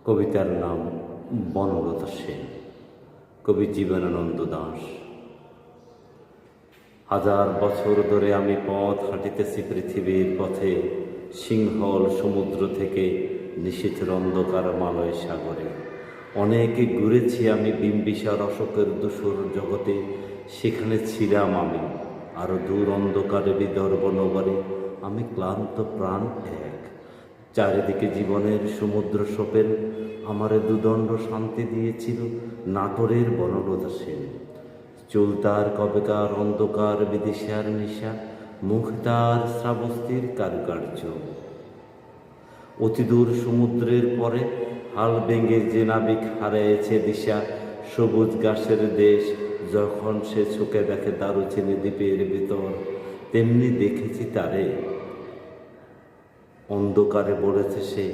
কবিতার নাম বনলতা সেন, কবি জীবনানন্দ দাশ। হাজার বছর ধরে আমি পথ হাঁটিতেছি পৃথিবীর পথে, সিংহল সমুদ্র থেকে নিশীথের অন্ধকার মালয় সাগরে। অনেকে ঘুরেছি আমি বিম্বিসার অশোকের ধূসর জগতে, সেখানে ছিলাম আমি আরো দূর অন্ধকারে বিদর্ভ নগরে। আমি ক্লান্ত প্রাণ এক, চারিদিকে জীবনের সমুদ্র সোপেন, আমারে দুদণ্ড শান্তি দিয়েছিল নাটোরের বনলতা সেন। চুল তার কবেকার অন্ধকার বিদিশার নিশা, মুখ তার শ্রাবস্তির কারুকার্য। অতিদূর সমুদ্রের পরে হাল ভেঙে যে নাবিক হারিয়েছে দিশা, সবুজ ঘাসের দেশ যখন সে চোখে দেখে দারুচিনি দ্বীপের ভিতর, তেমনি দেখেছি তারে। অন্ধকারে বলেছে সে,